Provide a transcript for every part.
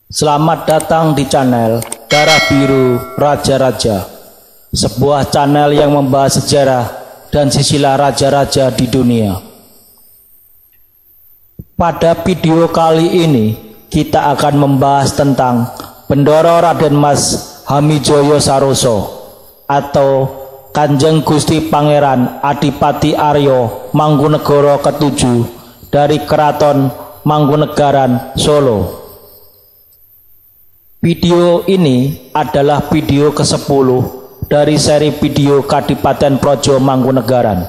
Selamat datang di channel Darah Biru Raja-Raja, sebuah channel yang membahas sejarah dan silsilah raja-raja di dunia. Pada video kali ini kita akan membahas tentang Bendoro Raden Mas Hamijoyo Saroso atau Kanjeng Gusti Pangeran Adipati Aryo Mangkunegoro ke-7 dari Keraton Mangkunegaran, Solo. Video ini adalah video ke-10 dari seri video Kadipaten Projo Mangkunegaran.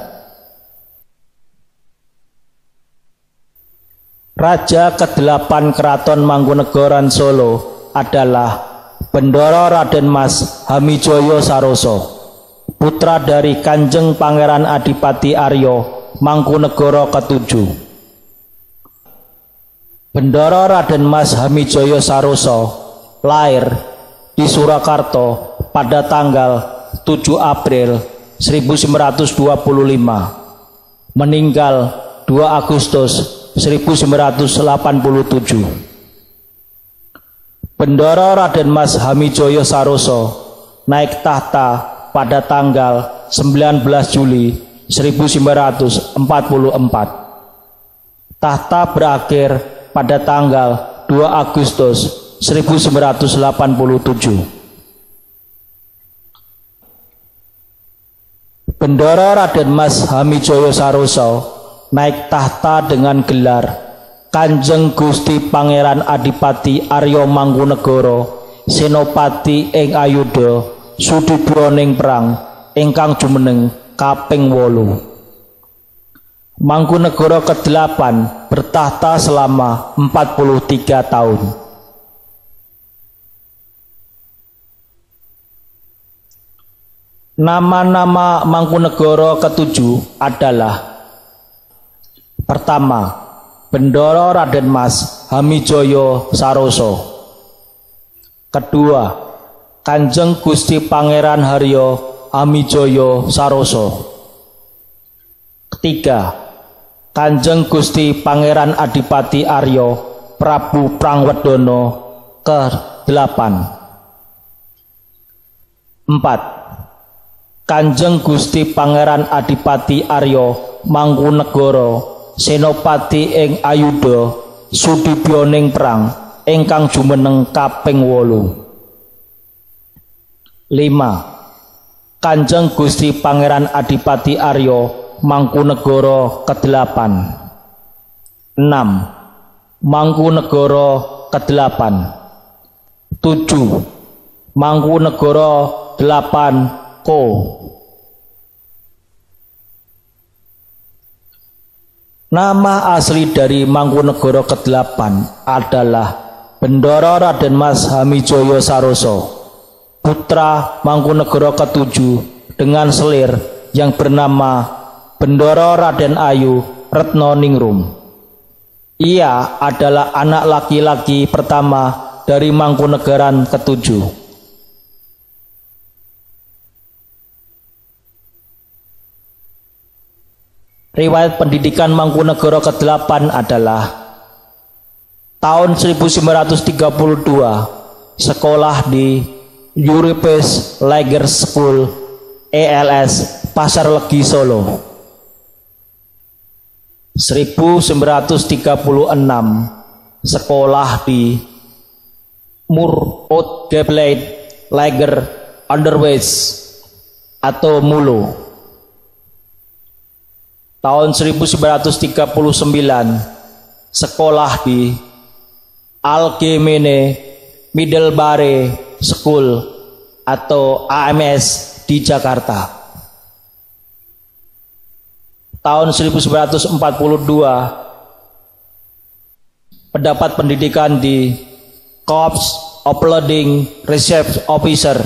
Raja ke-8 Keraton Mangkunegaran Solo adalah Bendoro Raden Mas Hamijoyo Saroso, putra dari Kanjeng Pangeran Adipati Aryo Mangkunegoro ke-7. Bendoro Raden Mas Hamijoyo Saroso lahir di Surakarta pada tanggal 7 April 1925, meninggal 2 Agustus 1987. Bendoro Raden Mas Hamijoyo Saroso naik tahta pada tanggal 19 Juli 1944. Tahta berakhir pada tanggal 2 Agustus 1987. Bendoro Raden Mas Hamijoyo Saroso naik tahta dengan gelar Kanjeng Gusti Pangeran Adipati Aryo Mangkunegoro Senopati ing Ayudha Sudibyoning Perang ingkang jumeneng kaping 8. Mangkunegoro ke-8 bertahta selama 43 tahun. Nama-nama Mangkunegoro ke-7 adalah: pertama, Bendoro Raden Mas Hamijoyo Saroso. Kedua, Kanjeng Gusti Pangeran Haryo Hamijoyo Saroso. Ketiga, Kanjeng Gusti Pangeran Adipati Aryo Prabu Prangwedono ke-8. 4. Kanjeng Gusti Pangeran Adipati Aryo Mangkunegoro Senopati ing Ayudha Sudibyoning Perang ingkang jumeneng kaping 8. 5. Kanjeng Gusti Pangeran Adipati Aryo Mangkunegoro ke-8. 6. Mangkunegoro ke-8. 7. Mangkunegoro 8 Ko. Nama asli dari Mangkunegoro ke-8 adalah Bendoro Raden Mas Hamijoyo Saroso, putra Mangkunegoro ke-7 dengan selir yang bernama Bendoro Raden Ayu Retno Ningrum. Ia adalah anak laki-laki pertama dari Mangkunegaran ke-7. Riwayat pendidikan Mangkunegoro ke-8 adalah: tahun 1932 sekolah di Europes Lager School ELS Pasar Legi Solo. 1936 sekolah di Murot Gebleid Lager Underwijs atau Mulo. Tahun 1939 sekolah di Algemene Middelbare School atau AMS di Jakarta. Tahun 1942 mendapat pendidikan di Corps Opleiding Reserve Officer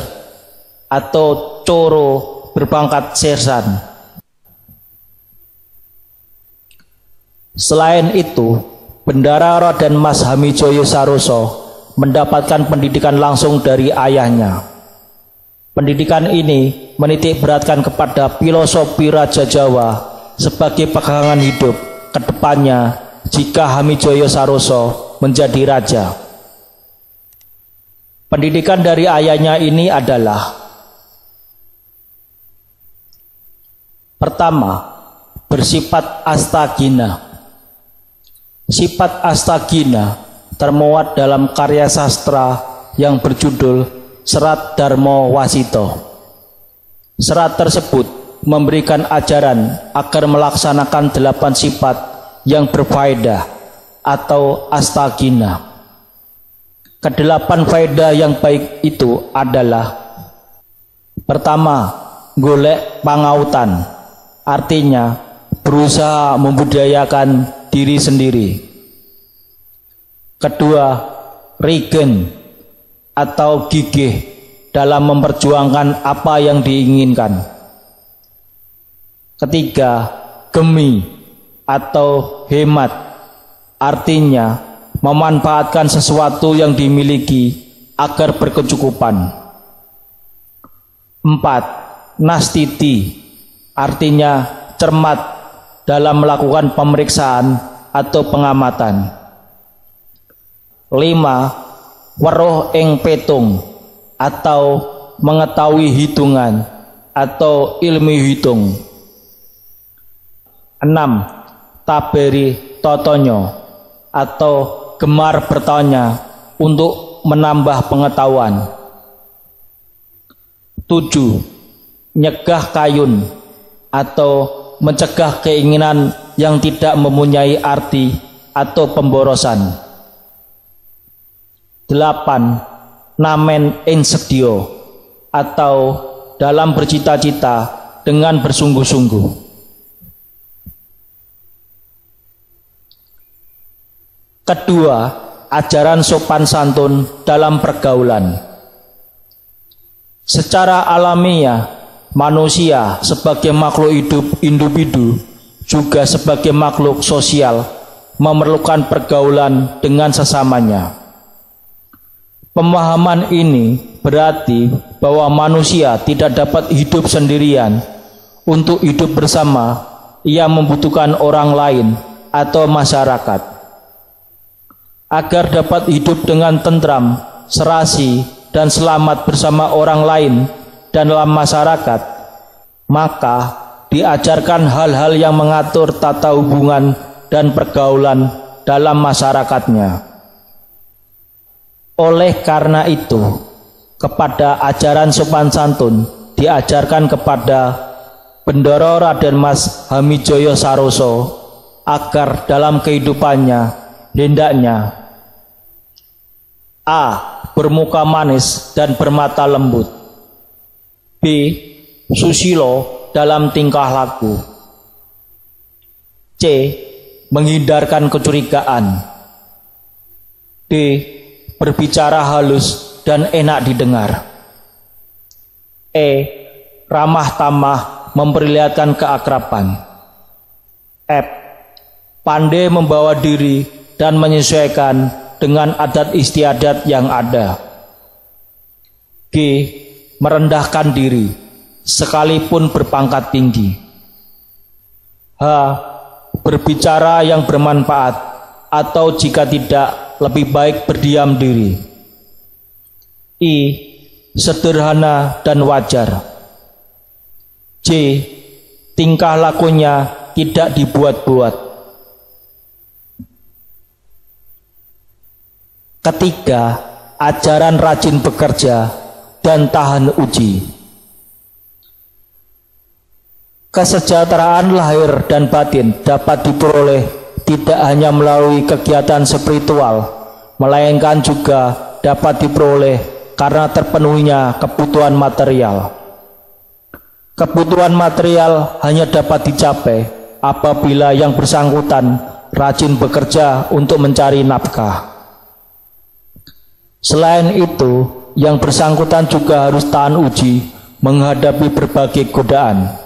atau Coro berpangkat sersan. Selain itu, Bendoro Raden Mas Hamijoyo Saroso mendapatkan pendidikan langsung dari ayahnya. Pendidikan ini menitik beratkan kepada filosofi Raja Jawa sebagai pegangan hidup ke depannya jika Hamijoyo Saroso menjadi raja. Pendidikan dari ayahnya ini adalah: pertama, bersifat astagina. Sifat astagina termuat dalam karya sastra yang berjudul Serat Dharma Wasito. Serat tersebut memberikan ajaran agar melaksanakan 8 sifat yang berfaedah atau astagina. Kedelapan faedah yang baik itu adalah: pertama, golek pangautan, artinya berusaha membudayakan diri sendiri. Kedua, rigen atau gigih dalam memperjuangkan apa yang diinginkan. Ketiga, gemi atau hemat, artinya memanfaatkan sesuatu yang dimiliki agar berkecukupan. 4. Nastiti, artinya cermat dalam melakukan pemeriksaan atau pengamatan. 5. Weruh ing petung atau mengetahui hitungan atau ilmu hitung. 6. Taberi totonyo atau gemar bertanya untuk menambah pengetahuan. 7. Nyegah kayun atau mencegah keinginan yang tidak mempunyai arti atau pemborosan. 8. Namen ing sedio atau dalam bercita-cita dengan bersungguh-sungguh. Kedua, ajaran sopan santun dalam pergaulan. Secara alamiah, manusia sebagai makhluk hidup individu juga sebagai makhluk sosial memerlukan pergaulan dengan sesamanya. Pemahaman ini berarti bahwa manusia tidak dapat hidup sendirian. Untuk hidup bersama, ia membutuhkan orang lain atau masyarakat. Agar dapat hidup dengan tentram, serasi, dan selamat bersama orang lain dan dalam masyarakat, maka diajarkan hal-hal yang mengatur tata hubungan dan pergaulan dalam masyarakatnya. Oleh karena itu, kepada ajaran sopan santun diajarkan kepada Bendoro Raden Mas Hamijoyo Saroso agar dalam kehidupannya hendaknya: A. Bermuka manis dan bermata lembut. B. Susilo dalam tingkah laku. C. Menghindarkan kecurigaan. D. Berbicara halus dan enak didengar. E. Ramah tamah memperlihatkan keakraban. F. Pandai membawa diri dan menyesuaikan dengan adat istiadat yang ada. G. Merendahkan diri sekalipun berpangkat tinggi. H. Berbicara yang bermanfaat atau jika tidak lebih baik berdiam diri. I. Sederhana dan wajar. J. Tingkah lakunya tidak dibuat-buat. Ketiga, ajaran rajin bekerja dan tahan uji. Kesejahteraan lahir dan batin dapat diperoleh tidak hanya melalui kegiatan spiritual, melainkan juga dapat diperoleh karena terpenuhinya kebutuhan material. Kebutuhan material hanya dapat dicapai apabila yang bersangkutan rajin bekerja untuk mencari nafkah. Selain itu, yang bersangkutan juga harus tahan uji menghadapi berbagai godaan.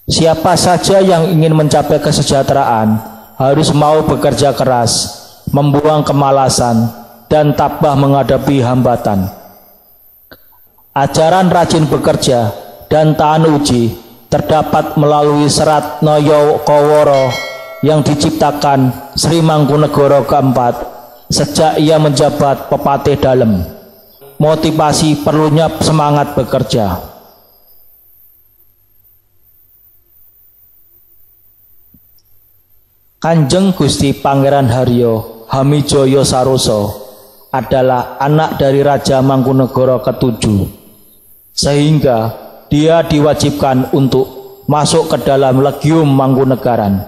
Siapa saja yang ingin mencapai kesejahteraan harus mau bekerja keras, membuang kemalasan, dan tabah menghadapi hambatan. Ajaran rajin bekerja dan tahan uji terdapat melalui serat Noyo Koworo yang diciptakan Sri Mangkunegoro keempat sejak ia menjabat Pepatih Dalem. motivasi perlunya semangat bekerja. Kanjeng Gusti Pangeran Haryo Hamijaya Saroso adalah anak dari Raja Mangkunegara ke-7, sehingga dia diwajibkan untuk masuk ke dalam Legium Mangkunegaran.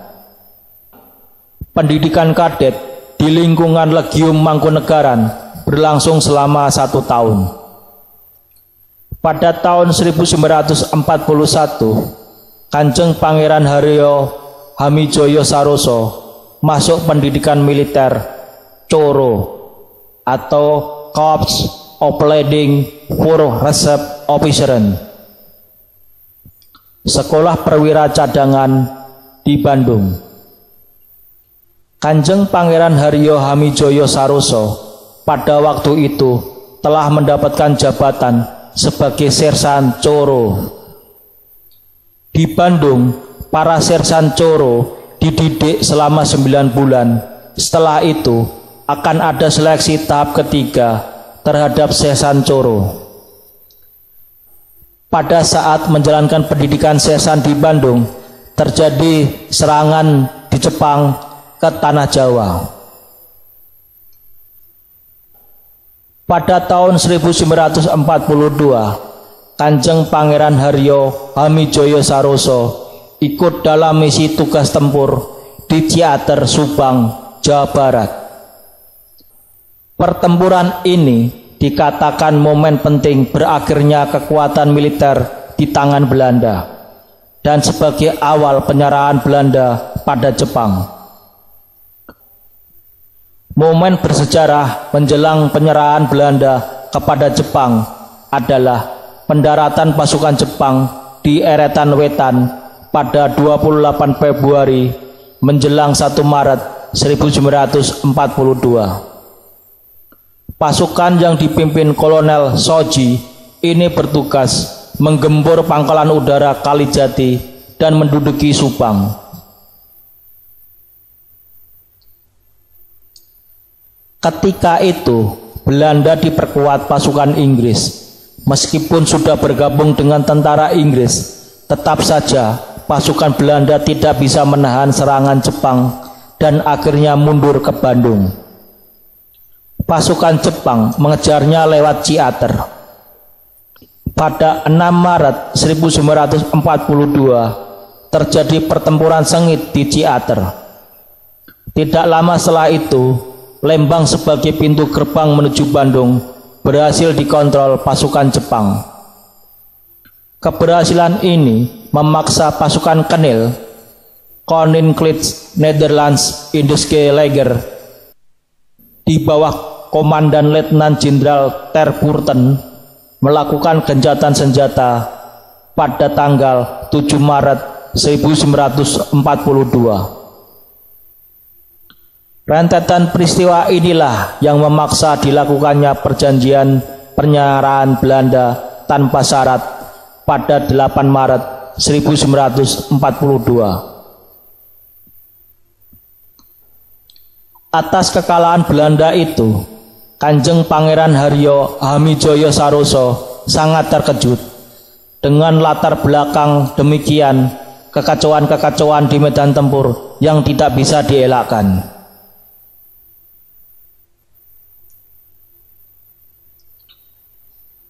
Pendidikan kadet di lingkungan Legium Mangkunegaran berlangsung selama 1 tahun. Pada tahun 1941, Kanjeng Pangeran Haryo Hamijaya Saroso masuk pendidikan militer Coro atau Corps Opleiding voor Reserve Officeren, sekolah perwira cadangan di Bandung. Kanjeng Pangeran Haryo Hamijaya Saroso pada waktu itu telah mendapatkan jabatan sebagai sersan Coro. Di Bandung, para sersan Coro dididik selama 9 bulan. Setelah itu akan ada seleksi tahap ketiga terhadap sersan Coro. Pada saat menjalankan pendidikan sersan di Bandung, terjadi serangan di Jepang ke tanah Jawa. Pada tahun 1942, Kanjeng Pangeran Haryo Hamijaya Saroso ikut dalam misi tugas tempur di Ciater, Subang, Jawa Barat. Pertempuran ini dikatakan momen penting berakhirnya kekuatan militer di tangan Belanda dan sebagai awal penyerahan Belanda pada Jepang. Momen bersejarah menjelang penyerahan Belanda kepada Jepang adalah pendaratan pasukan Jepang di Eretan Wetan pada 28 Februari menjelang 1 Maret 1942. Pasukan yang dipimpin Kolonel Shoji ini bertugas menggempur pangkalan udara Kalijati dan menduduki Subang. Ketika itu Belanda diperkuat pasukan Inggris. Meskipun sudah bergabung dengan tentara Inggris, tetap saja pasukan Belanda tidak bisa menahan serangan Jepang dan akhirnya mundur ke Bandung. Pasukan Jepang mengejarnya lewat Ciater. Pada 6 Maret 1942 terjadi pertempuran sengit di Ciater. Tidak lama setelah itu, Lembang sebagai pintu gerbang menuju Bandung berhasil dikontrol pasukan Jepang. Keberhasilan ini memaksa pasukan Kenil, Koninklijke Nederlands Indische Leger, di bawah Komandan Letnan Jenderal Ter Burten melakukan gencatan senjata pada tanggal 7 Maret 1942. Rentetan peristiwa inilah yang memaksa dilakukannya perjanjian penyerahan Belanda tanpa syarat pada 8 Maret 1942. Atas kekalahan Belanda itu, Kanjeng Pangeran Haryo Hamijaya Saroso sangat terkejut. Dengan latar belakang demikian, kekacauan-kekacauan di medan tempur yang tidak bisa dielakkan.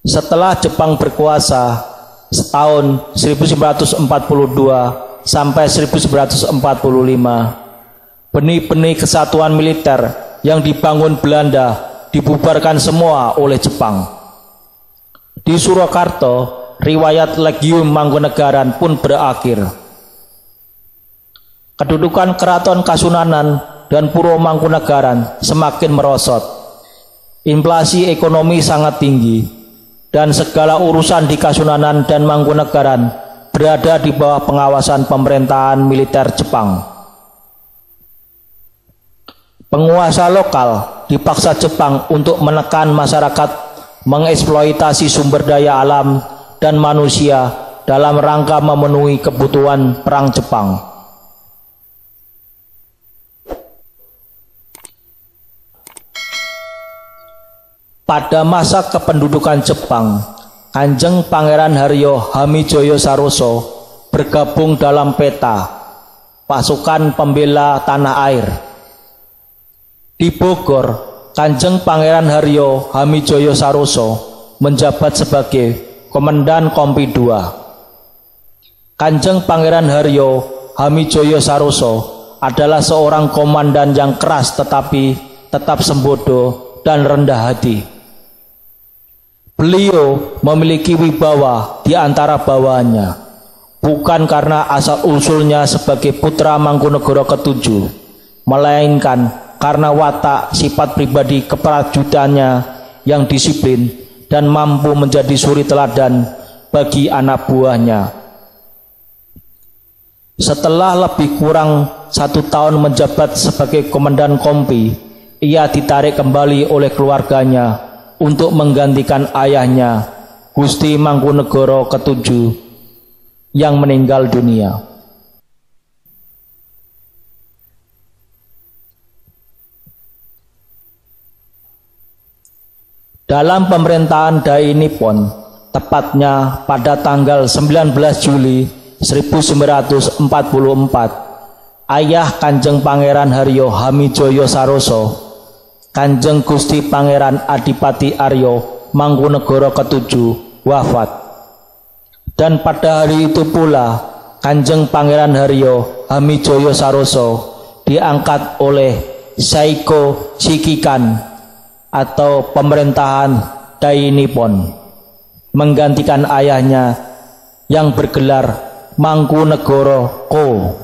Setelah Jepang berkuasa setahun 1942 sampai 1945, benih-benih kesatuan militer yang dibangun Belanda dibubarkan semua oleh Jepang. Di Surakarta, riwayat Legium Mangkunegaran pun berakhir. Kedudukan Keraton Kasunanan dan Puro Mangkunegaran semakin merosot. Inflasi ekonomi sangat tinggi dan segala urusan di Kasunanan dan Mangkunegaran berada di bawah pengawasan pemerintahan militer Jepang. Penguasa lokal dipaksa Jepang untuk menekan masyarakat, mengeksploitasi sumber daya alam dan manusia dalam rangka memenuhi kebutuhan perang Jepang. Pada masa kependudukan Jepang, Kanjeng Pangeran Haryo Hamijoyo Saroso bergabung dalam PETA, Pasukan Pembela Tanah Air. Di Bogor, Kanjeng Pangeran Haryo Hamijoyo Saroso menjabat sebagai Komandan Kompi II. Kanjeng Pangeran Haryo Hamijoyo Saroso adalah seorang komandan yang keras tetapi tetap sembodo dan rendah hati. Beliau memiliki wibawa di antara bawahannya, bukan karena asal-usulnya sebagai putra Mangkunegoro ke-7, melainkan karena watak sifat pribadi keprajuritannya yang disiplin dan mampu menjadi suri teladan bagi anak buahnya. Setelah lebih kurang 1 tahun menjabat sebagai Komandan Kompi, ia ditarik kembali oleh keluarganya untuk menggantikan ayahnya, Gusti Mangkunegoro ke-7 yang meninggal dunia. Dalam pemerintahan Dai Nippon, tepatnya pada tanggal 19 Juli 1944, ayah Kanjeng Pangeran Haryo Hamijoyo Saroso, Kanjeng Gusti Pangeran Adipati Aryo Mangkunegoro ke-7 wafat. Dan pada hari itu pula Kanjeng Pangeran Haryo Hamijoyo Saroso diangkat oleh Saiko Shikikan atau pemerintahan Dai Nippon menggantikan ayahnya yang bergelar Mangkunegoro Ko.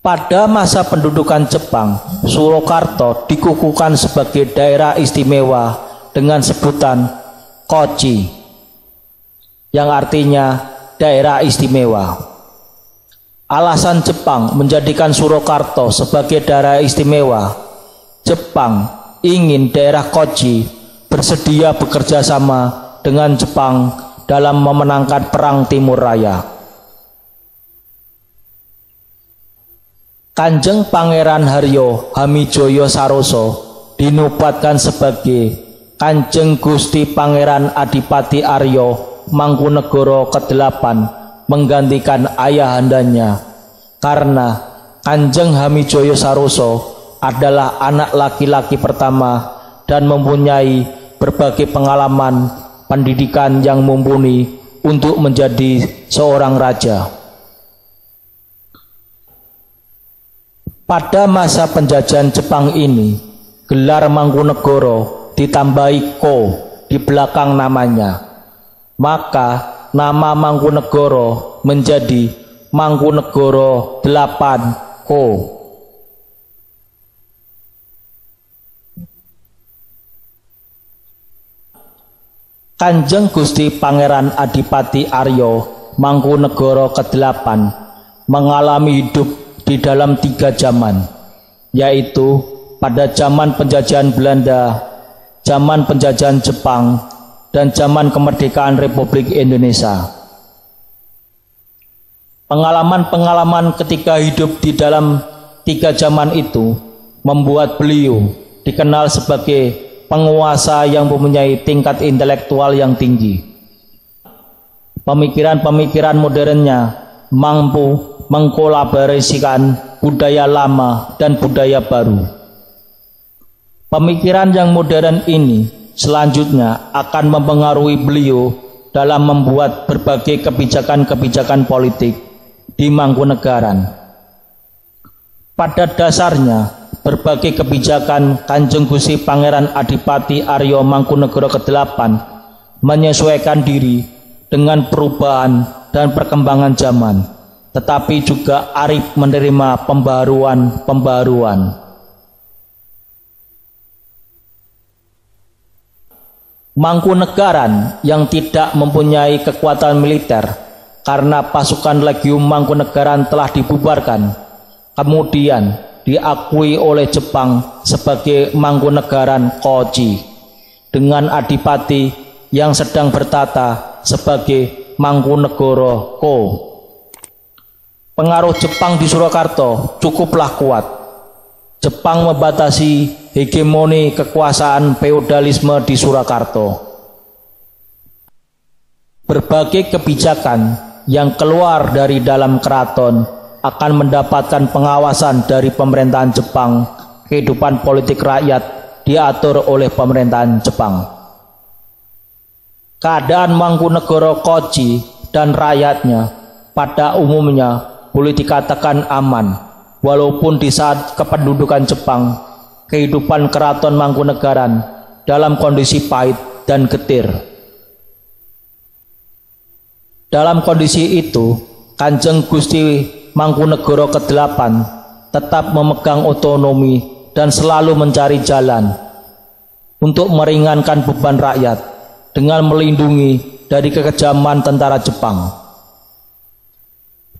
Pada masa pendudukan Jepang, Surakarta dikukuhkan sebagai daerah istimewa dengan sebutan Kochi, yang artinya daerah istimewa. Alasan Jepang menjadikan Surakarta sebagai daerah istimewa, Jepang ingin daerah Kochi bersedia bekerja sama dengan Jepang dalam memenangkan Perang Timur Raya. Kanjeng Pangeran Haryo Hamijoyo Saroso dinobatkan sebagai Kanjeng Gusti Pangeran Adipati Aryo Mangkunegoro ke-8 menggantikan ayahandanya, karena Kanjeng Hamijoyo Saroso adalah anak laki-laki pertama dan mempunyai berbagai pengalaman pendidikan yang mumpuni untuk menjadi seorang raja. Pada masa penjajahan Jepang ini, gelar Mangkunegoro ditambahi Ko di belakang namanya. Maka nama Mangkunegoro menjadi Mangkunegoro 8 Ko. Kanjeng Gusti Pangeran Adipati Aryo Mangkunegoro ke-8 mengalami hidup di dalam 3 zaman, yaitu pada zaman penjajahan Belanda, zaman penjajahan Jepang, dan zaman kemerdekaan Republik Indonesia. Pengalaman-pengalaman ketika hidup di dalam 3 zaman itu membuat beliau dikenal sebagai penguasa yang mempunyai tingkat intelektual yang tinggi. Pemikiran-pemikiran modernnya mampu mengkolaborasikan budaya lama dan budaya baru. Pemikiran yang modern ini selanjutnya akan mempengaruhi beliau dalam membuat berbagai kebijakan-kebijakan politik di Mangkunegaran. Pada dasarnya, berbagai kebijakan Kanjeng Gusti Pangeran Adipati Aryo Mangkunegoro ke-8 menyesuaikan diri dengan perubahan dan perkembangan zaman, tetapi juga arif menerima pembaharuan. Mangkunegaran yang tidak mempunyai kekuatan militer karena pasukan Legium Mangkunegaran telah dibubarkan, kemudian diakui oleh Jepang sebagai Mangkunegaran Kochi dengan adipati yang sedang bertata sebagai Mangkunegoro Ko. Pengaruh Jepang di Surakarta cukuplah kuat. Jepang membatasi hegemoni kekuasaan feodalisme di Surakarta. Berbagai kebijakan yang keluar dari dalam keraton akan mendapatkan pengawasan dari pemerintahan Jepang. Kehidupan politik rakyat diatur oleh pemerintahan Jepang. Keadaan Mangkunegara Kochi dan rakyatnya pada umumnya boleh dikatakan aman, walaupun di saat kependudukan Jepang, kehidupan keraton Mangkunegaran dalam kondisi pahit dan getir. Dalam kondisi itu, Kanjeng Gusti Mangkunegara ke-8 tetap memegang otonomi dan selalu mencari jalan untuk meringankan beban rakyat dengan melindungi dari kekejaman tentara Jepang.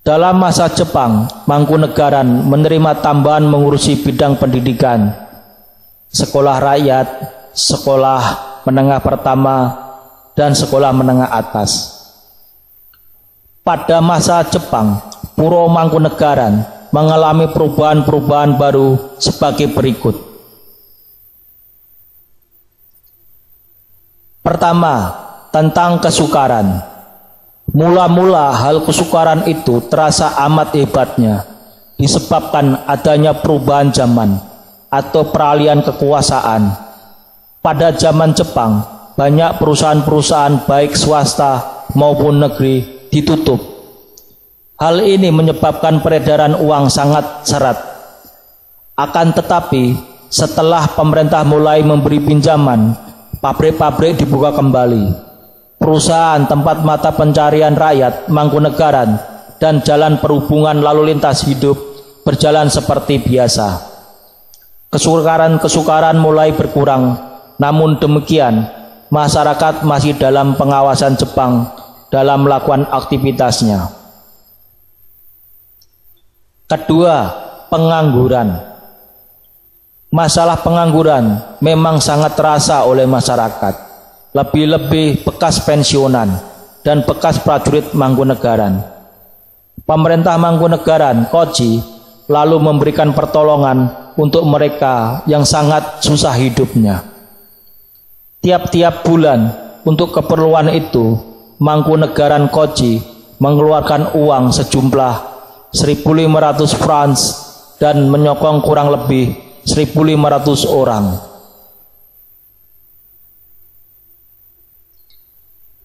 Dalam masa Jepang, Mangkunegaran menerima tambahan mengurusi bidang pendidikan, sekolah rakyat, sekolah menengah pertama, dan sekolah menengah atas. Pada masa Jepang, Puro Mangkunegaran mengalami perubahan-perubahan baru sebagai berikut. Pertama, tentang kesukaran. Mula-mula hal kesukaran itu terasa amat hebatnya disebabkan adanya perubahan zaman atau peralihan kekuasaan. Pada zaman Jepang, banyak perusahaan-perusahaan baik swasta maupun negeri ditutup. Hal ini menyebabkan peredaran uang sangat seret. Akan tetapi, setelah pemerintah mulai memberi pinjaman, pabrik-pabrik dibuka kembali. Perusahaan tempat mata pencarian rakyat Mangkunegaran dan jalan perhubungan lalu lintas hidup berjalan seperti biasa. Kesukaran-kesukaran mulai berkurang, namun demikian masyarakat masih dalam pengawasan Jepang dalam melakukan aktivitasnya. Kedua, pengangguran. Masalah pengangguran memang sangat terasa oleh masyarakat, lebih-lebih bekas pensiunan dan bekas prajurit Mangkunegaran. Pemerintah Mangkunegaran Kochi lalu memberikan pertolongan untuk mereka yang sangat susah hidupnya. Tiap-tiap bulan untuk keperluan itu, Mangkunegaran Kochi mengeluarkan uang sejumlah 1.500 francs dan menyokong kurang lebih 1.500 orang.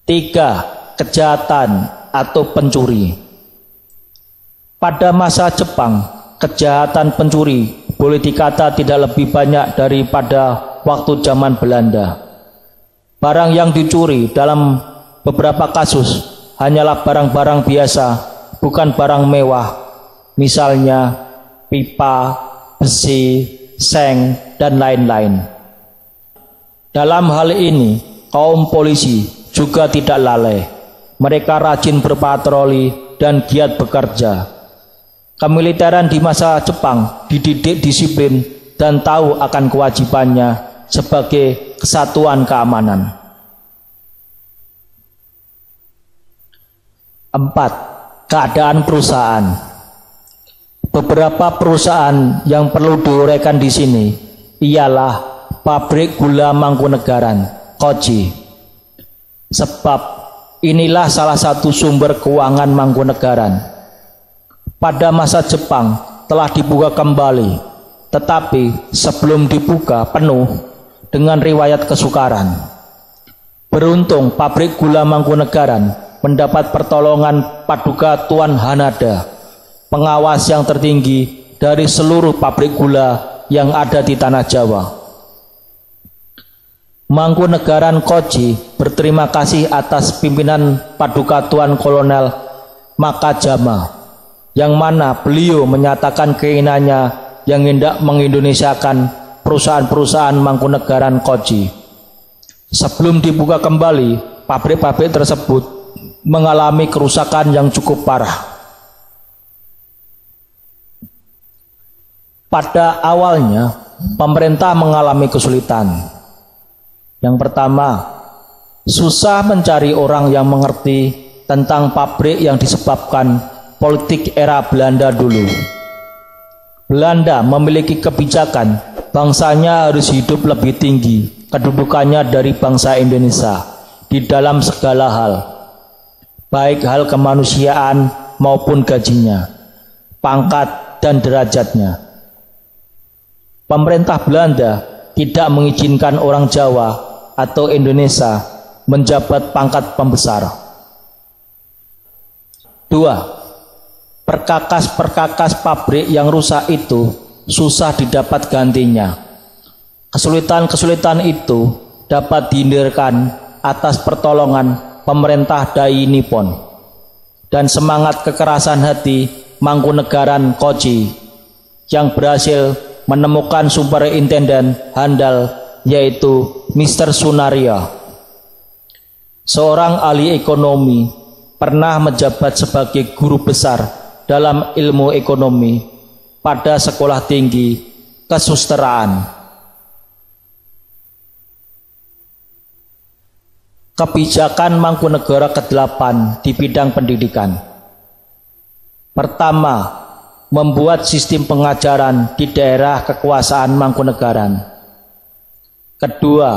3. Kejahatan atau pencuri. Pada masa Jepang, kejahatan pencuri boleh dikata tidak lebih banyak daripada waktu zaman Belanda. Barang yang dicuri dalam beberapa kasus hanyalah barang-barang biasa, bukan barang mewah, misalnya pipa, besi, seng, dan lain-lain. Dalam hal ini, kaum polisi juga tidak lalai. Mereka rajin berpatroli dan giat bekerja. Kemiliteran di masa Jepang dididik disiplin dan tahu akan kewajibannya sebagai kesatuan keamanan. 4. Keadaan perusahaan. Beberapa perusahaan yang perlu diuraikan di sini ialah pabrik gula Mangkunegaran, Kochi. Sebab inilah salah satu sumber keuangan Mangkunegaran. Pada masa Jepang telah dibuka kembali, tetapi sebelum dibuka penuh dengan riwayat kesukaran. Beruntung pabrik gula Mangkunegaran mendapat pertolongan Paduka Tuan Hanada, pengawas yang tertinggi dari seluruh pabrik gula yang ada di tanah Jawa. Mangkunegaran Kochi berterima kasih atas pimpinan Paduka Tuan Kolonel Makajama, yang mana beliau menyatakan keinginannya yang hendak mengindonesiakan perusahaan-perusahaan Mangkunegaran Kochi. Sebelum dibuka kembali, pabrik-pabrik tersebut mengalami kerusakan yang cukup parah. Pada awalnya, pemerintah mengalami kesulitan. Yang pertama, susah mencari orang yang mengerti tentang pabrik yang disebabkan politik era Belanda dulu. Belanda memiliki kebijakan bangsanya harus hidup lebih tinggi kedudukannya dari bangsa Indonesia di dalam segala hal, baik hal kemanusiaan maupun gajinya, pangkat dan derajatnya. Pemerintah Belanda tidak mengizinkan orang Jawa atau Indonesia menjabat pangkat pembesar. 2. Perkakas-perkakas pabrik yang rusak itu susah didapat gantinya. Kesulitan-kesulitan itu dapat dihindarkan atas pertolongan pemerintah Dai Nippon dan semangat kekerasan hati Mangkunegaran Kochi yang berhasil menemukan superintenden handal, yaitu Mr. Sunaria, seorang ahli ekonomi, pernah menjabat sebagai guru besar dalam ilmu ekonomi pada sekolah tinggi kesusteraan. Kebijakan Mangkunegara ke-8 di bidang pendidikan. Pertama, membuat sistem pengajaran di daerah kekuasaan Mangkunegaran. Kedua,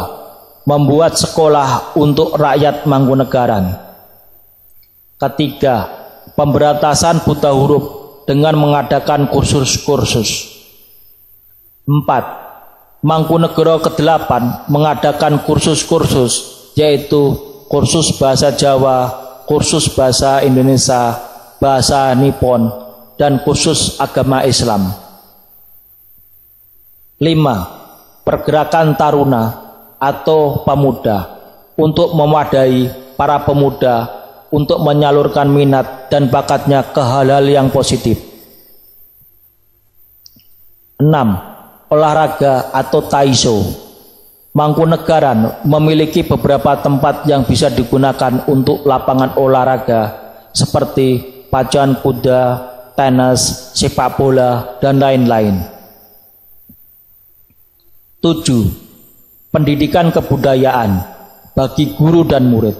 membuat sekolah untuk rakyat Mangkunegaran. Ketiga, pemberantasan buta huruf dengan mengadakan kursus-kursus. 4. Mangkunegara ke-8 mengadakan kursus-kursus, yaitu kursus bahasa Jawa, kursus bahasa Indonesia, bahasa Nippon, dan kursus agama Islam. 5. Pergerakan taruna atau pemuda untuk memadai para pemuda untuk menyalurkan minat dan bakatnya ke hal-hal yang positif. 6. Olahraga atau Taisho. Mangkunegaran memiliki beberapa tempat yang bisa digunakan untuk lapangan olahraga seperti pacuan kuda, tenis, sepak bola, dan lain-lain. 7. Pendidikan kebudayaan bagi guru dan murid.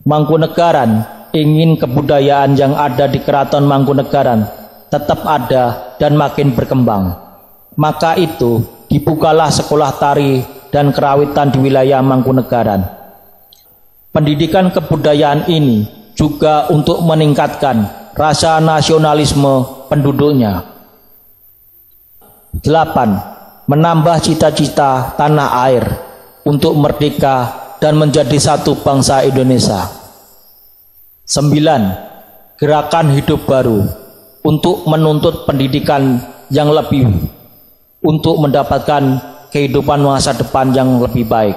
Mangkunegaran ingin kebudayaan yang ada di Keraton Mangkunegaran tetap ada dan makin berkembang. Maka itu dibukalah sekolah tari dan kerawitan di wilayah Mangkunegaran. Pendidikan kebudayaan ini juga untuk meningkatkan rasa nasionalisme penduduknya. 8. Menambah cita-cita tanah air untuk merdeka dan menjadi satu bangsa Indonesia. 9. Gerakan hidup baru untuk menuntut pendidikan yang lebih untuk mendapatkan kehidupan masa depan yang lebih baik.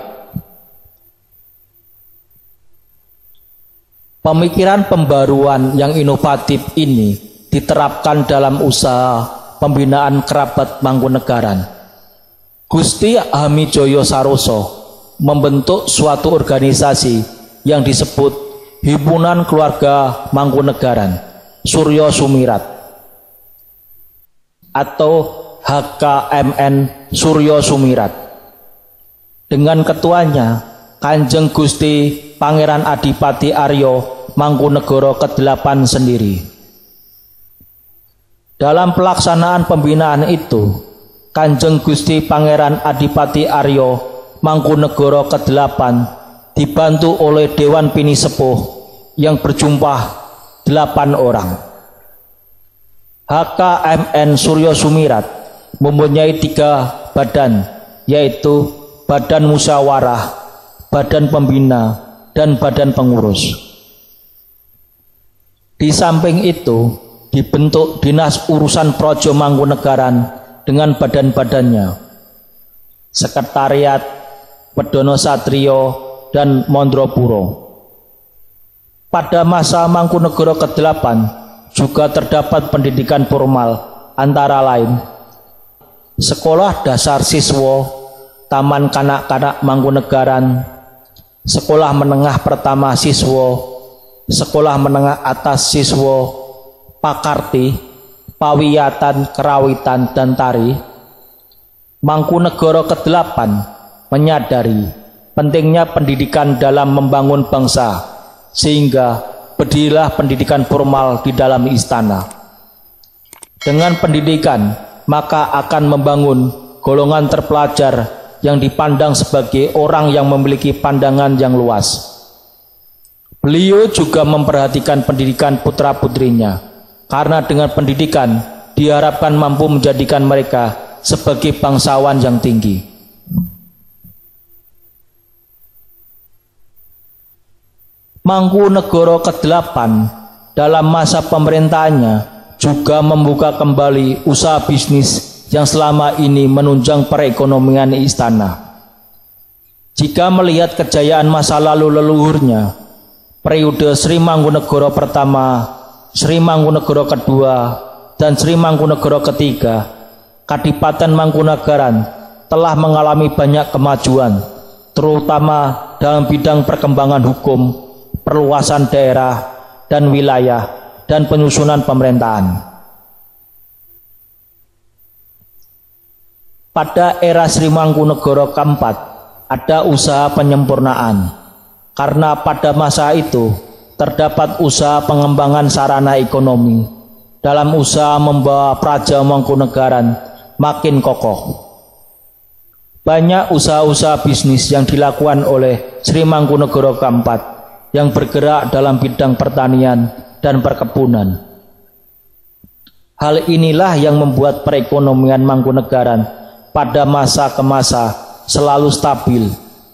Pemikiran pembaruan yang inovatif ini diterapkan dalam usaha pembinaan kerabat Mangkunegaran. Gusti Hamijoyo Saroso membentuk suatu organisasi yang disebut Himpunan Keluarga Mangkunegaran Suryo Sumirat atau HKMN Suryo Sumirat. Dengan ketuanya Kanjeng Gusti Pangeran Adipati Aryo Mangkunegara ke-8 sendiri. Dalam pelaksanaan pembinaan itu, Kanjeng Gusti Pangeran Adipati Aryo Mangkunegara ke-8 dibantu oleh Dewan Pini Sepuh yang berjumlah 8 orang. HKMN Suryo Sumirat mempunyai 3 badan, yaitu Badan Musyawarah, Badan Pembina, dan Badan Pengurus. Di samping itu dibentuk Dinas Urusan Projo Mangkunegaran dengan badan-badannya, Sekretariat, Pedono Satrio, dan Mondropuro. Pada masa Mangkunegara ke-8 juga terdapat pendidikan formal antara lain Sekolah Dasar Siswa, Taman Kanak-kanak Mangkunegaran, Sekolah Menengah Pertama Siswa, Sekolah Menengah Atas Siswa, Pakarti, Pawiyatan, Kerawitan, dan Tari. Mangkunegara ke-8 menyadari pentingnya pendidikan dalam membangun bangsa, sehingga berdirilah pendidikan formal di dalam istana. Dengan pendidikan, maka akan membangun golongan terpelajar yang dipandang sebagai orang yang memiliki pandangan yang luas. Beliau juga memperhatikan pendidikan putra-putrinya, karena dengan pendidikan diharapkan mampu menjadikan mereka sebagai bangsawan yang tinggi. Mangkunegara ke-8 dalam masa pemerintahannya juga membuka kembali usaha bisnis yang selama ini menunjang perekonomian istana. Jika melihat kejayaan masa lalu leluhurnya, periode Sri Mangkunegara pertama, Sri Mangkunegara kedua, dan Sri Mangkunegara ketiga, Kadipaten Mangkunegaran telah mengalami banyak kemajuan, terutama dalam bidang perkembangan hukum, perluasan daerah dan wilayah, dan penyusunan pemerintahan. Pada era Sri Mangkunegara keempat ada usaha penyempurnaan, karena pada masa itu terdapat usaha pengembangan sarana ekonomi dalam usaha membawa Praja Mangkunegaran makin kokoh. Banyak usaha-usaha bisnis yang dilakukan oleh Sri Mangkunegara keempat yang bergerak dalam bidang pertanian dan perkebunan. Hal inilah yang membuat perekonomian Mangkunegaran pada masa ke masa selalu stabil,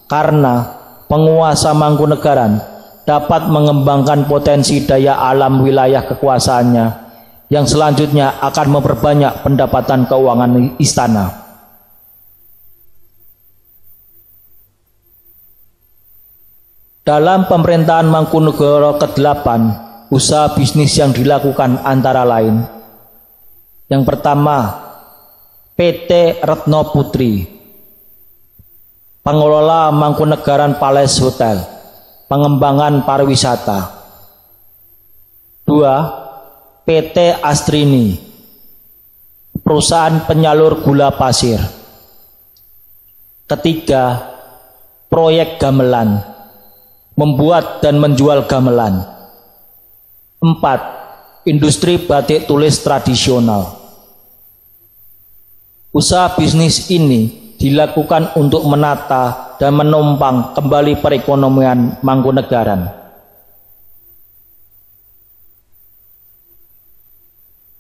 karena penguasa Mangkunegaran dapat mengembangkan potensi daya alam wilayah kekuasaannya yang selanjutnya akan memperbanyak pendapatan keuangan istana. Dalam pemerintahan Mangkunegara ke-8, usaha bisnis yang dilakukan antara lain: yang pertama, PT Retno Putri, pengelola Mangkunegaran Palace Hotel, pengembangan pariwisata. 2. PT Astrini, perusahaan penyalur gula pasir. Ketiga, proyek gamelan, membuat dan menjual gamelan. 4. Industri batik tulis tradisional. Usaha bisnis ini dilakukan untuk menata dan menumpang kembali perekonomian Mangkunegaran.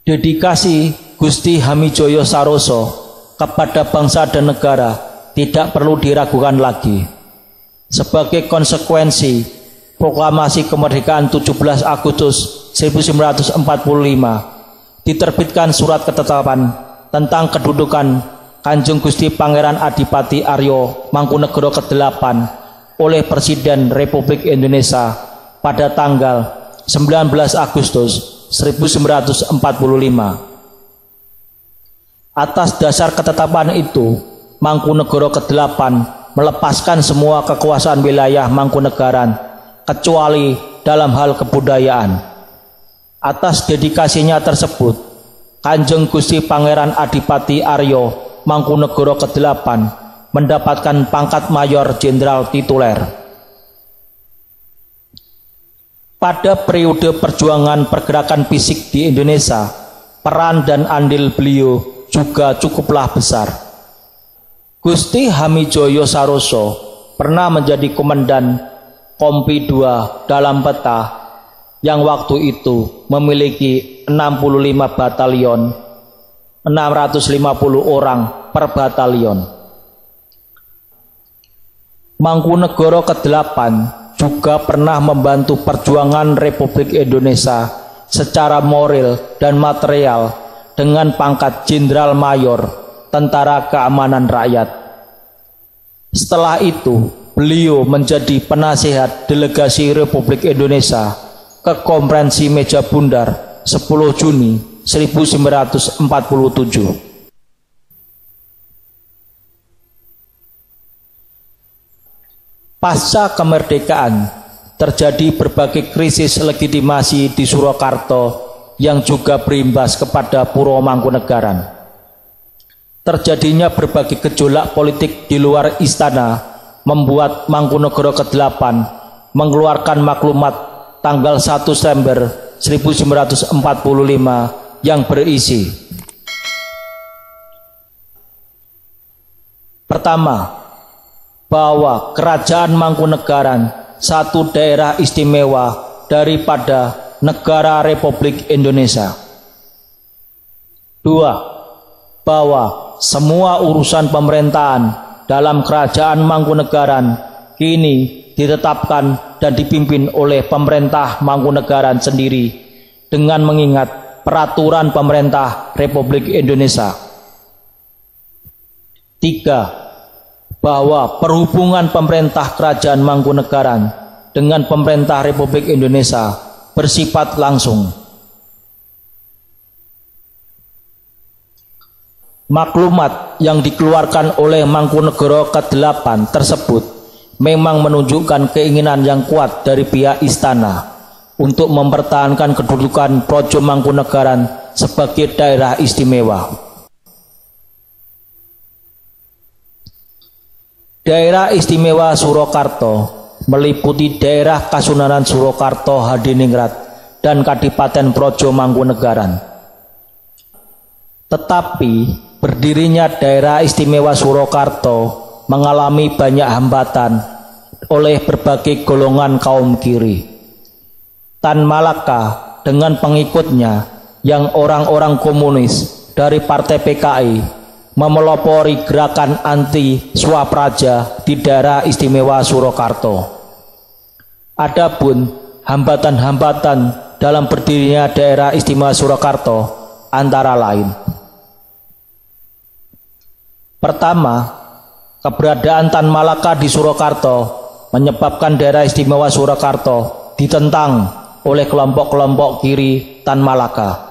Dedikasi Gusti Hamijoyo Saroso kepada bangsa dan negara tidak perlu diragukan lagi. Sebagai konsekuensi proklamasi kemerdekaan 17 Agustus 1945, diterbitkan surat ketetapan tentang kedudukan Kanjeng Gusti Pangeran Adipati Aryo Mangkunegara ke-8 oleh Presiden Republik Indonesia pada tanggal 19 Agustus 1945. Atas dasar ketetapan itu, Mangkunegara ke-8 melepaskan semua kekuasaan wilayah Mangkunegaran kecuali dalam hal kebudayaan. Atas dedikasinya tersebut, Kanjeng Gusti Pangeran Adipati Aryo Mangkunegara ke-8 mendapatkan pangkat Mayor Jenderal Tituler. Pada periode perjuangan pergerakan fisik di Indonesia, peran dan andil beliau juga cukuplah besar. Gusti Hamijoyo Saroso pernah menjadi komandan Kompi 2 dalam peta yang waktu itu memiliki 65 batalion, 650 orang per batalion. Mangkunegara ke-8 juga pernah membantu perjuangan Republik Indonesia secara moral dan material dengan pangkat Jenderal Mayor Tentara Keamanan Rakyat. Setelah itu, beliau menjadi penasihat delegasi Republik Indonesia ke Konferensi Meja Bundar 10 Juni 1947. Pasca kemerdekaan, terjadi berbagai krisis legitimasi di Surakarta yang juga berimbas kepada Puro Mangkunegaran. Terjadinya berbagai gejolak politik di luar istana membuat Mangkunegara ke-8 mengeluarkan maklumat tanggal 1 September 1945 yang berisi: Pertama, bahwa Kerajaan Mangkunegaran satu daerah istimewa daripada negara Republik Indonesia. Dua, bahwa semua urusan pemerintahan dalam Kerajaan Mangkunegaran kini ditetapkan dan dipimpin oleh pemerintah Mangkunegaran sendiri dengan mengingat peraturan pemerintah Republik Indonesia. Tiga, bahwa perhubungan pemerintah Kerajaan Mangkunegaran dengan pemerintah Republik Indonesia bersifat langsung. Maklumat yang dikeluarkan oleh Mangkunegoro ke-8 tersebut memang menunjukkan keinginan yang kuat dari pihak istana untuk mempertahankan kedudukan Projo Mangkunegaran sebagai daerah istimewa. Daerah Istimewa Surakarta meliputi daerah Kasunanan Surakarta Hadiningrat dan Kadipaten Projo Mangkunegaran. Tetapi berdirinya daerah Istimewa Surakarta mengalami banyak hambatan oleh berbagai golongan kaum kiri. Tan Malaka dengan pengikutnya yang orang-orang komunis dari Partai PKI memelopori gerakan anti Swapraja di daerah Istimewa Surakarta. Adapun hambatan-hambatan dalam berdirinya daerah Istimewa Surakarta antara lain: pertama, keberadaan Tan Malaka di Surakarta menyebabkan daerah Istimewa Surakarta ditentang oleh kelompok-kelompok kiri Tan Malaka.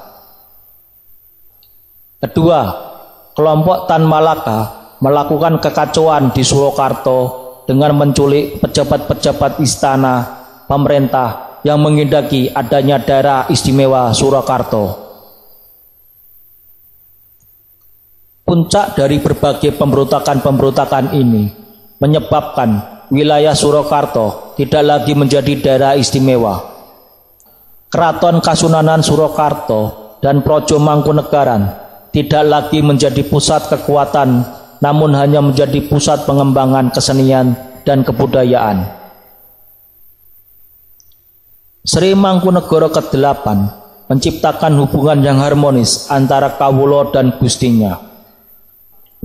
Kedua, kelompok Tan Malaka melakukan kekacauan di Surakarta dengan menculik pejabat-pejabat istana pemerintah yang menghendaki adanya daerah istimewa Surakarta. Puncak dari berbagai pemberontakan-pemberontakan ini menyebabkan wilayah Surakarta tidak lagi menjadi daerah istimewa. Keraton Kasunanan Surakarta dan Projo Mangkunegaran tidak lagi menjadi pusat kekuatan, namun hanya menjadi pusat pengembangan kesenian dan kebudayaan. Sri Mangkunegoro ke-8 menciptakan hubungan yang harmonis antara kawula dan gustinya.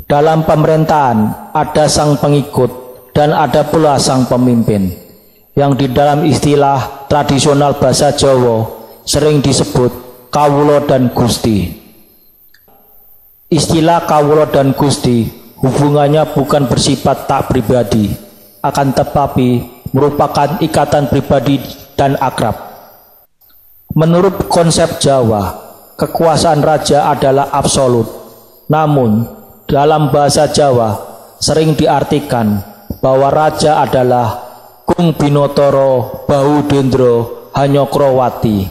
Dalam pemerintahan ada sang pengikut dan ada pula sang pemimpin, yang di dalam istilah tradisional bahasa Jawa sering disebut kawula dan gusti. Istilah kawula dan gusti hubungannya bukan bersifat tak pribadi, akan tetapi merupakan ikatan pribadi dan akrab. Menurut konsep Jawa, kekuasaan raja adalah absolut. Namun, dalam bahasa Jawa sering diartikan bahwa raja adalah Kung Binotoro Bahudendro Hanyokrowati,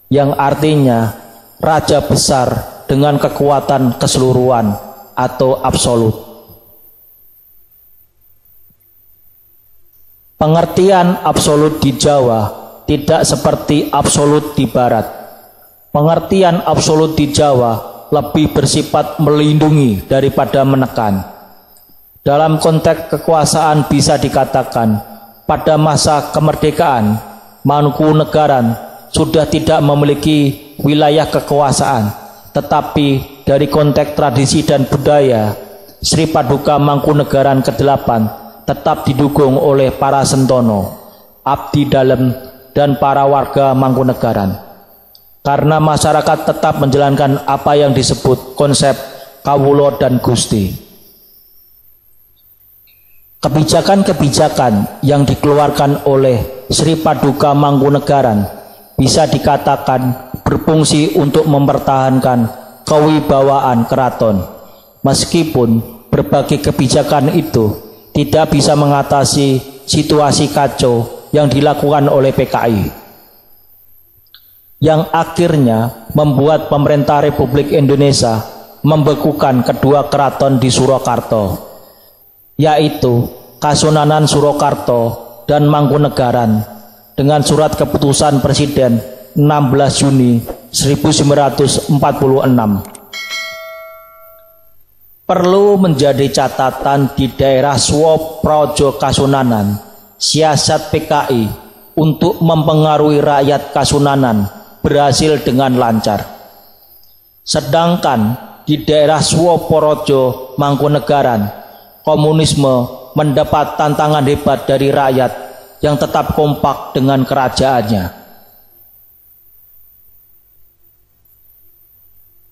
yang artinya raja besar dengan kekuatan keseluruhan atau absolut. Pengertian absolut di Jawa tidak seperti absolut di Barat. Pengertian absolut di Jawa lebih bersifat melindungi daripada menekan. Dalam konteks kekuasaan bisa dikatakan pada masa kemerdekaan Mangkunegaran sudah tidak memiliki wilayah kekuasaan. Tetapi dari konteks tradisi dan budaya, Sri Paduka Mangkunegaran ke-8 tetap didukung oleh para sentono, abdi dalem, dan para warga Mangkunegaran. Karena masyarakat tetap menjalankan apa yang disebut konsep kawula dan gusti. Kebijakan-kebijakan yang dikeluarkan oleh Sri Paduka Mangkunegaran bisa dikatakan berfungsi untuk mempertahankan kewibawaan keraton, meskipun berbagai kebijakan itu tidak bisa mengatasi situasi kacau yang dilakukan oleh PKI, yang akhirnya membuat pemerintah Republik Indonesia membekukan kedua keraton di Surakarta, yaitu Kasunanan Surakarta dan Mangkunegaran, dengan surat keputusan Presiden 16 Juni 1946. Perlu menjadi catatan di daerah Suwo Praja Kasunanan, siasat PKI untuk mempengaruhi rakyat Kasunanan berhasil dengan lancar. Sedangkan di daerah Suwo Praja Mangkunegaran, komunisme mendapat tantangan hebat dari rakyat yang tetap kompak dengan kerajaannya.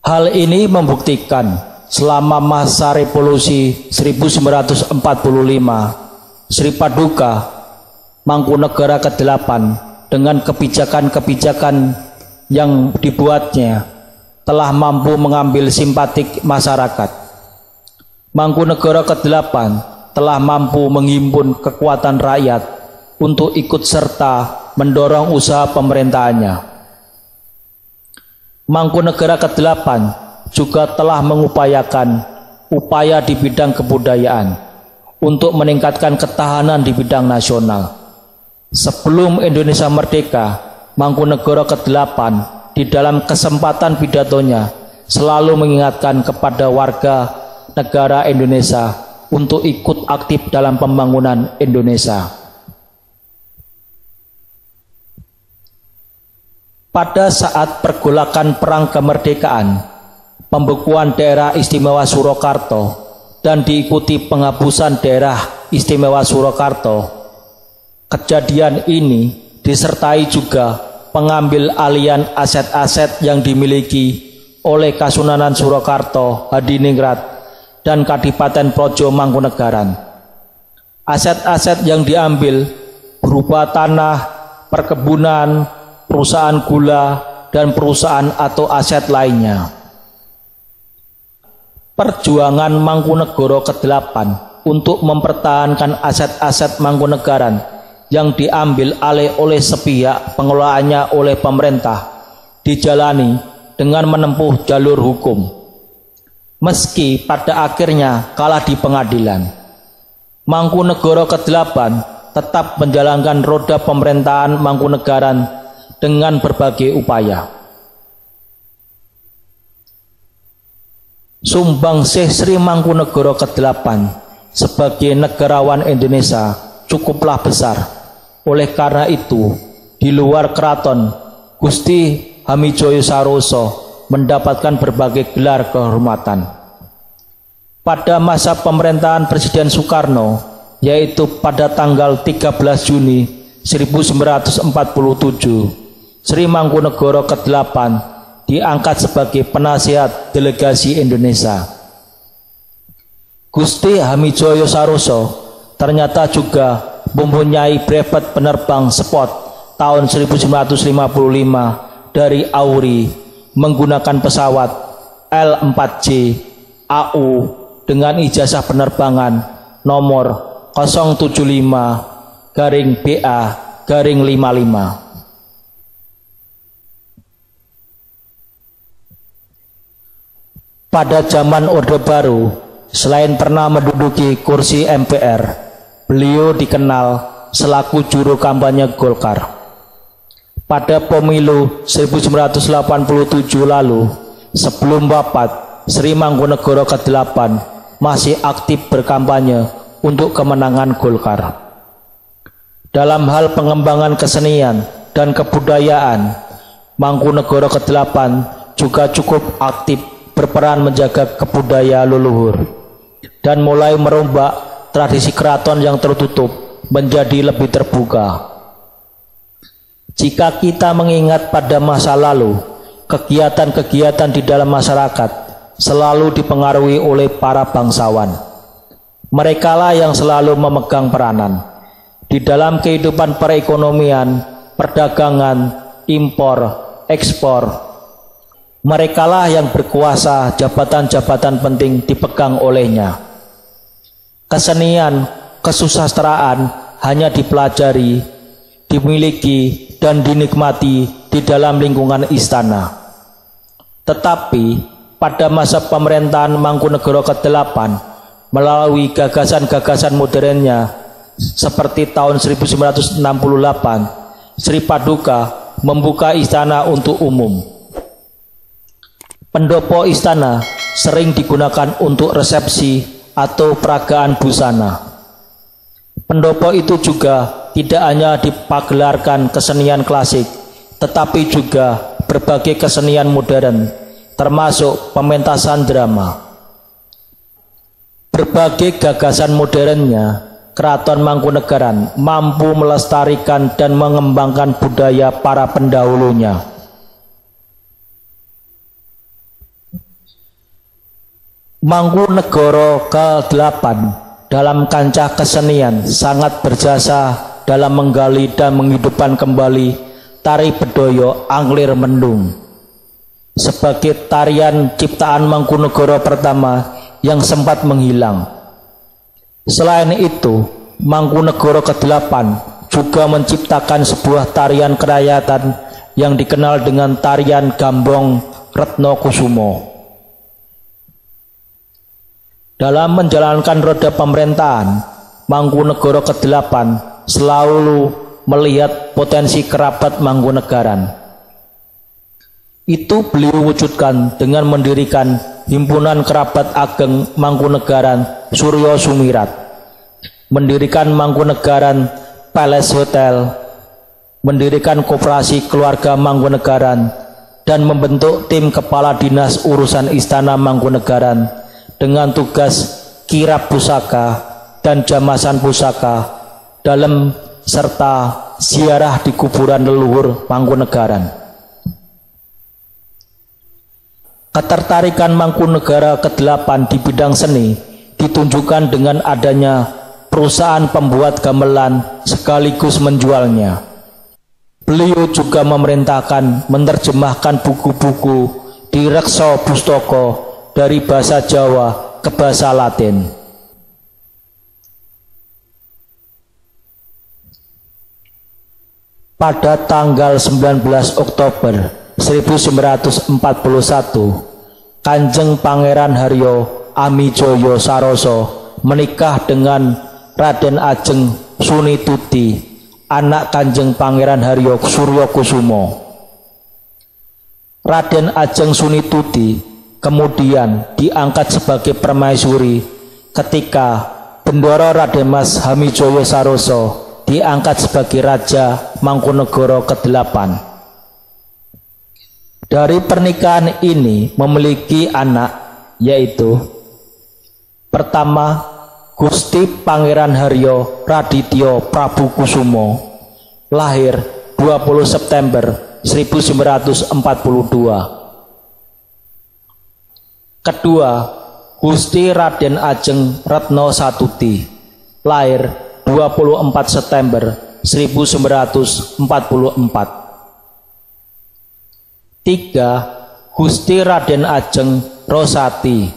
Hal ini membuktikan selama masa revolusi 1945, Sri Paduka Mangkunegara ke-8 dengan kebijakan-kebijakan yang dibuatnya telah mampu mengambil simpatik masyarakat. Mangkunegara ke-8 telah mampu menghimpun kekuatan rakyat untuk ikut serta mendorong usaha pemerintahannya. Mangkunegara ke-8 juga telah mengupayakan upaya di bidang kebudayaan untuk meningkatkan ketahanan di bidang nasional. Sebelum Indonesia merdeka, Mangkunegara ke-8 di dalam kesempatan pidatonya selalu mengingatkan kepada warga negara Indonesia untuk ikut aktif dalam pembangunan Indonesia. Pada saat pergolakan perang kemerdekaan, pembekuan daerah istimewa Surakarta dan diikuti penghapusan daerah istimewa Surakarta, kejadian ini disertai juga pengambil alihan aset-aset yang dimiliki oleh Kasunanan Surakarta, Hadiningrat, dan Kadipaten Praja Mangkunegaran. Aset-aset yang diambil berupa tanah, perkebunan, perusahaan gula, dan perusahaan atau aset lainnya. Perjuangan Mangkunegara ke-8 untuk mempertahankan aset-aset Mangkunegaran yang diambil alih oleh sepihak pengelolaannya oleh pemerintah dijalani dengan menempuh jalur hukum. Meski pada akhirnya kalah di pengadilan, Mangkunegara ke-8 tetap menjalankan roda pemerintahan Mangkunegaran dengan berbagai upaya. Sumbangsih Sri Mangkunegara ke-8 sebagai negarawan Indonesia cukuplah besar. Oleh karena itu, di luar keraton, Gusti Hamidjoyo Saroso mendapatkan berbagai gelar kehormatan. Pada masa pemerintahan Presiden Soekarno, yaitu pada tanggal 13 Juni 1947, Sri Mangkunegara ke-8 diangkat sebagai penasihat delegasi Indonesia. Gusti Hamidjoyo Saroso ternyata juga mempunyai brevet penerbang spot tahun 1955 dari Auri menggunakan pesawat L4J AU dengan ijazah penerbangan nomor 075-BA-55. Pada zaman Orde Baru, selain pernah menduduki kursi MPR, beliau dikenal selaku juru kampanye Golkar. Pada pemilu 1987 lalu, sebelum wafat, Sri Mangkunegara ke-8 masih aktif berkampanye untuk kemenangan Golkar. Dalam hal pengembangan kesenian dan kebudayaan, Mangkunegara ke-8 juga cukup aktif berperan menjaga kebudayaan leluhur dan mulai merombak tradisi keraton yang tertutup menjadi lebih terbuka. Jika kita mengingat pada masa lalu, kegiatan-kegiatan di dalam masyarakat selalu dipengaruhi oleh para bangsawan. Merekalah yang selalu memegang peranan di dalam kehidupan perekonomian, perdagangan, impor, ekspor. Merekalah yang berkuasa, jabatan-jabatan penting dipegang olehnya. Kesenian, kesusastraan hanya dipelajari, dimiliki, dan dinikmati di dalam lingkungan istana. Tetapi pada masa pemerintahan Mangkunegara ke-8, melalui gagasan-gagasan modernnya seperti tahun 1968, Sri Paduka membuka istana untuk umum. Pendopo istana sering digunakan untuk resepsi atau peragaan busana. Pendopo itu juga tidak hanya dipagelarkan kesenian klasik, tetapi juga berbagai kesenian modern, termasuk pementasan drama. Berbagai gagasan modernnya, Keraton Mangkunegaran mampu melestarikan dan mengembangkan budaya para pendahulunya. Mangkunegara ke-8 dalam kancah kesenian sangat berjasa dalam menggali dan menghidupkan kembali tari bedoyo Anglir Mendung sebagai tarian ciptaan Mangkunegara pertama yang sempat menghilang. Selain itu, Mangkunegara ke-8 juga menciptakan sebuah tarian kerakyatan yang dikenal dengan tarian Gambong Retno Kusumo. Dalam menjalankan roda pemerintahan, Mangkunegara ke-8 selalu melihat potensi kerabat Mangkunegaran. Itu beliau wujudkan dengan mendirikan Himpunan Kerabat Ageng Mangkunegaran Suryo Sumirat, mendirikan Mangkunegaran Palace Hotel, mendirikan Koperasi Keluarga Mangkunegaran, dan membentuk tim kepala dinas urusan Istana Mangkunegaran dengan tugas kirab pusaka dan jamasan pusaka dalam serta ziarah di kuburan leluhur Mangkunegaran. Ketertarikan Mangkunegara ke-8 di bidang seni ditunjukkan dengan adanya perusahaan pembuat gamelan sekaligus menjualnya. Beliau juga memerintahkan menerjemahkan buku-buku di Reksa Pustaka dari bahasa Jawa ke bahasa Latin. Pada tanggal 19 Oktober 1941, Kanjeng Pangeran Haryo Amijoyo Saroso menikah dengan Raden Ajeng Sunituti, anak Kanjeng Pangeran Haryo Suryo Kusumo. Raden Ajeng Sunituti kemudian diangkat sebagai permaisuri ketika Bendoro Raden Mas Hamijoyo Saroso diangkat sebagai Raja Mangkunegara ke-8. Dari pernikahan ini memiliki anak, yaitu pertama Gusti Pangeran Haryo Radityo Prabu Kusumo, lahir 20 September 1942. Kedua, Gusti Raden Ajeng Retno Satuti, lahir 24 September 1944. 3. Gusti Raden Ajeng Rosati,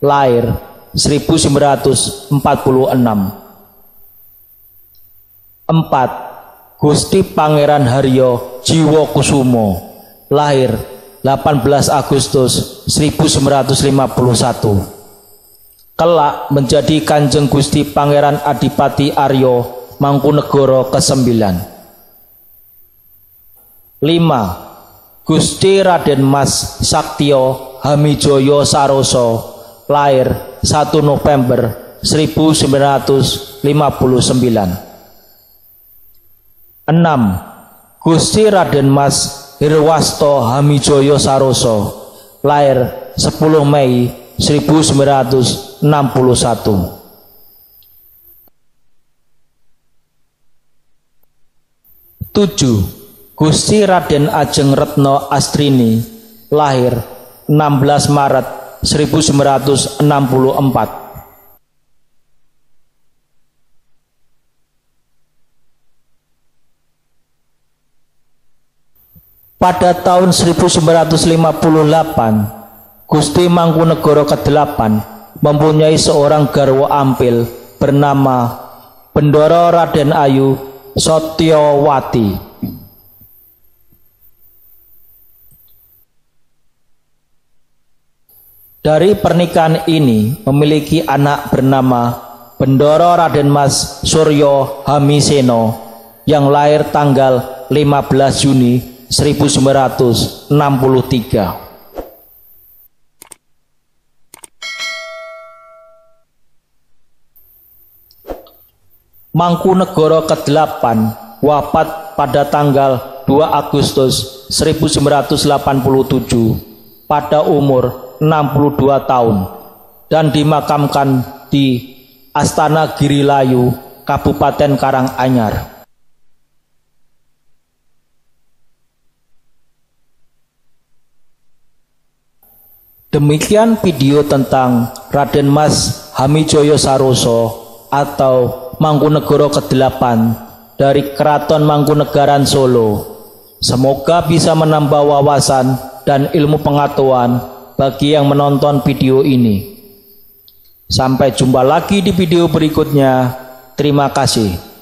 lahir 1946. 4. Gusti Pangeran Haryo Jiwo Kusumo, lahir 18 Agustus 1951. Kelak menjadi Kanjeng Gusti Pangeran Adipati Aryo Mangkunegara ke-9. 5. Gusti Raden Mas Saktio Hamijoyo Saroso, lahir 1 November 1959. 6. Gusti Raden Mas Hirwasto Hamijoyo Saroso, lahir 10 Mei 1961. 7. Gusti Raden Ajeng Retno Astrini, lahir 16 Maret 1964. Pada tahun 1958, Gusti Mangkunegara ke-8 mempunyai seorang garwa ampil bernama Bendoro Raden Ayu Sotyowati. Dari pernikahan ini memiliki anak bernama Bendoro Raden Mas Suryo Hamiseno yang lahir tanggal 15 Juni 1963. Mangkunegara ke-8 wafat pada tanggal 2 Agustus 1987 pada umur 62 tahun dan dimakamkan di Astana Girilayu, Kabupaten Karanganyar. Demikian video tentang Raden Mas Hamijoyo Saroso atau Mangkunegara ke-8 dari Keraton Mangkunegaran Solo. Semoga bisa menambah wawasan dan ilmu pengetahuan bagi yang menonton video ini. Sampai jumpa lagi di video berikutnya. Terima kasih.